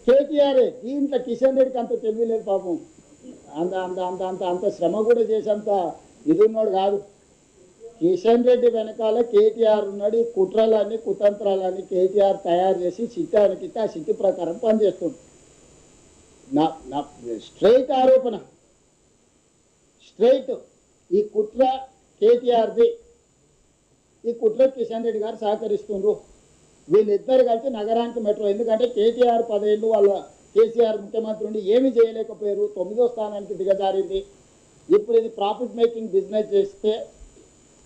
కేటీఆర్ దీంట్లో కిషన్ రెడ్డికి అంత తెలియలేదు పాపం. అంత అంత అంత అంత అంత శ్రమ కూడా చేసేంత ఇది ఉన్నాడు కాదు. కిషన్ రెడ్డి వెనకాల కేటీఆర్ ఉన్నాడు. ఈ కుట్రలన్నీ కుతంత్రాలన్నీ కేటీఆర్ తయారు చేసి సిట్టానికి ఆ సిట్టి ప్రకారం పనిచేస్తుంది. నా నా స్ట్రైట్ ఆరోపణ, స్ట్రైట్ ఈ కుట్ర కేటీఆర్ది. ఈ కుట్ర కిషన్ రెడ్డి గారు సహకరిస్తుండ్రు. వీళ్ళిద్దరు కలిసి నగరానికి మెట్రో, ఎందుకంటే కేటీఆర్ 10 ఏళ్ళు వాళ్ళ కేసీఆర్ ముఖ్యమంత్రి ఉండి ఏమీ చేయలేకపోయారు, 9వ స్థానానికి దిగజారింది. ఇప్పుడు ఇది ప్రాఫిట్ మేకింగ్ బిజినెస్ చేస్తే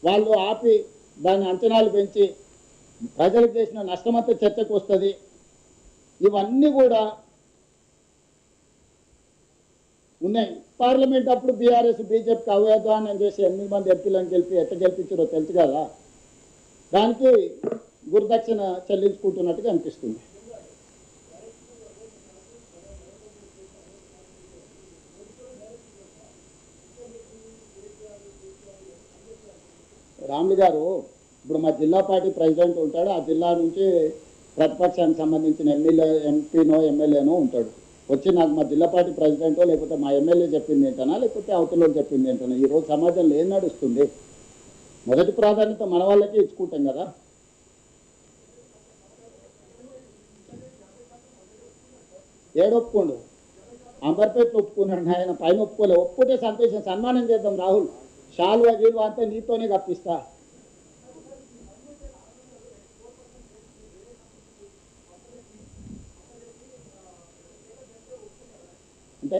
వాళ్ళు ఆపి దాని అంచనాలు పెంచి ప్రజలకు చేసిన నష్టమంతా చర్చకు వస్తుంది. ఇవన్నీ కూడా ఉన్నాయి. పార్లమెంట్ అప్పుడు బీఆర్ఎస్ బీజేపీకి అవ్యాధానం చేసి 8 మంది ఎంపీలను గెలిపి ఎట్ట గెలిపించారో తెలుసు కదా. దానికి గురుదక్షిణ చెల్లించుకుంటున్నట్టుగా అనిపిస్తుంది. రాములు గారు ఇప్పుడు మా జిల్లా పార్టీ ప్రెసిడెంట్ ఉంటాడు. ఆ జిల్లా నుంచి ప్రతిపక్షానికి సంబంధించిన ఎంపీనో ఎమ్మెల్యేనో ఉంటాడు. వచ్చి నాకు మా జిల్లా పార్టీ ప్రెసిడెంటో లేకపోతే మా ఎమ్మెల్యే చెప్పింది ఏంటనా లేకపోతే అవతలలో చెప్పింది ఏంటనా. ఈరోజు సమాజంలో ఏం నడుస్తుంది? మొదటి ప్రాధాన్యత మన వాళ్ళకే ఇచ్చుకుంటాం కదా. ఏడొప్పుకోండు అంబర్పేటలో ఒప్పుకున్నాడు, ఆయన పైన ఒప్పుకోలే. ఒప్పుకుంటే సంతోషం, సన్మానం చేద్దాం. రాహుల్ షాల్వా గీల్వా అంతా నీతోనే కప్పిస్తా. అంటే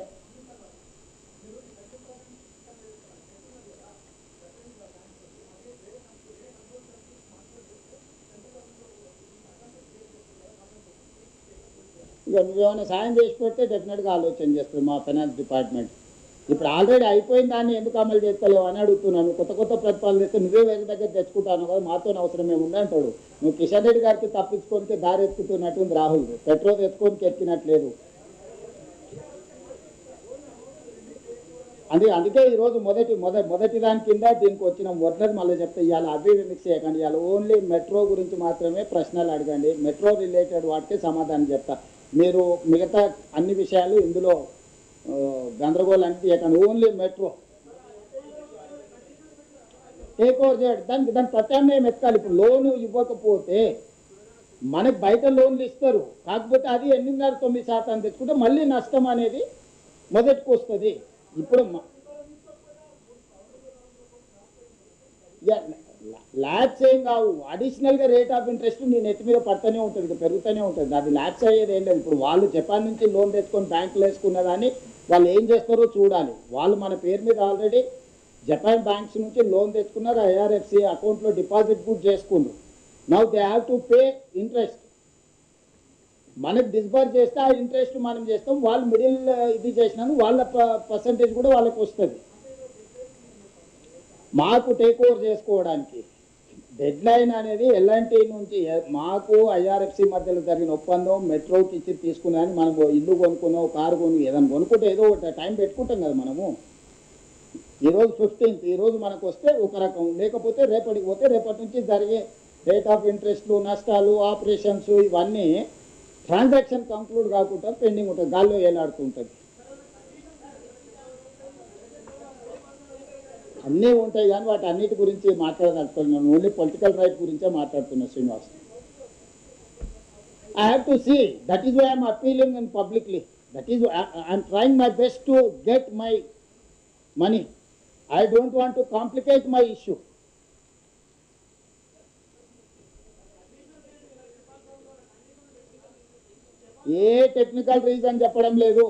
ఇక నువ్వేమైనా సాయం చేసి పెడితే డెఫినెట్గా ఆలోచన చేస్తుంది మా ఫైనాన్స్ డిపార్ట్మెంట్. ఇప్పుడు ఆల్రెడీ అయిపోయిన దాన్ని ఎందుకు అమలు చేస్తలేవు అని అడుగుతున్నాను. కొత్త కొత్త ప్రతిపాదన చేస్తే నువ్వే వేరే దగ్గర తెచ్చుకుంటాను కదా, మాతో అవసరం ఏముంది అంటాడు. నువ్వు కిషన్ రెడ్డి గారికి తప్పించుకోనికి దారి ఎత్తుకుతున్నట్టుంది రాహుల్. పెట్రోల్ తెచ్చుకోనికి ఎక్కినట్లేదు. అందుకే ఈరోజు మొదటి దాని కింద దీనికి వచ్చిన వడ్లది మళ్ళీ చెప్తే ఇవాళ అవి మిక్స్ చేయకండి. ఇవాళ ఓన్లీ మెట్రో గురించి మాత్రమే ప్రశ్నలు అడగండి. మెట్రో రిలేటెడ్ వాటికి సమాధానం చెప్తా. మీరు మిగతా అన్ని విషయాలు ఇందులో గందరగోళం చేయకండి. ఓన్లీ మెట్రో టేక్ ఓవర్ చేయడం, దాని ప్రత్యామ్నాయం ఎత్తాలి. ఇప్పుడు లోను ఇవ్వకపోతే మనకు బయట లోన్లు ఇస్తారు, కాకపోతే అది 8.9% తెచ్చుకుంటే మళ్ళీ నష్టం అనేది మొదటికి వస్తుంది. ఇప్పుడు ల్యాబ్స్ ఏం కావు, అడిషనల్గా రేట్ ఆఫ్ ఇంట్రెస్ట్ నీ నెత్తి మీద పడుతూనే ఉంటుంది, పెరుగుతూనే ఉంటుంది. అది ల్యాబ్స్ అయ్యేది ఏం లేదు. ఇప్పుడు వాళ్ళు జపాన్ నుంచి లోన్ తెచ్చుకొని బ్యాంకులో వేసుకున్నదాన్ని వాళ్ళు ఏం చేస్తారో చూడాలి. వాళ్ళు మన పేరు మీద ఆల్రెడీ జపాన్ బ్యాంక్స్ నుంచి లోన్ తెచ్చుకున్నారు, ఐఆర్ఎఫ్సి అకౌంట్లో డిపాజిట్ కూడా చేసుకున్నారు. Now they have to pay interest. మనకు డిస్బర్స్ చేస్తే ఆ ఇంట్రెస్ట్ మనం చేస్తాం, వాళ్ళు మిడిల్ ఇది చేసినాను వాళ్ళ పర్సంటేజ్ కూడా వాళ్ళకి వస్తుంది. మాకు టేక్ ఓవర్ చేసుకోవడానికి డెడ్ లైన్ అనేది ఎల్ఎన్టీ నుంచి మాకు ఐఆర్ఎఫ్సి మధ్యలో జరిగిన ఒప్పందం మెట్రోకి ఇచ్చి తీసుకున్నాను. మనం ఇల్లు కొనుక్కున్నాం, కారు కొను, ఏదైనా కొనుక్కుంటే ఏదో ఒక టైం పెట్టుకుంటాం కదా మనము. ఈరోజు 15th, ఈరోజు మనకు వస్తే ఒక రకం, లేకపోతే రేపటికి పోతే రేపటి నుంచి జరిగే రేట్ ఆఫ్ ఇంట్రెస్ట్లు, నష్టాలు, ఆపరేషన్స్ ఇవన్నీ ట్రాన్సాక్షన్ కంక్లూడ్ కాకుండా పెండింగ్ ఉంటుంది, గాల్లో ఏలాడుతుంటుంది. అన్నీ ఉంటాయి కానీ వాటి అన్నిటి గురించి మాట్లాడదలుచుకున్నాను. ఓన్లీ పొలిటికల్ రైట్ గురించే మాట్లాడుతున్నా Srinivas. I have to see, that is why I am appealing in publicly. That is why I am trying my best to get my money. I don't want to complicate my issue. A technical reason చెప్పడం లేదు.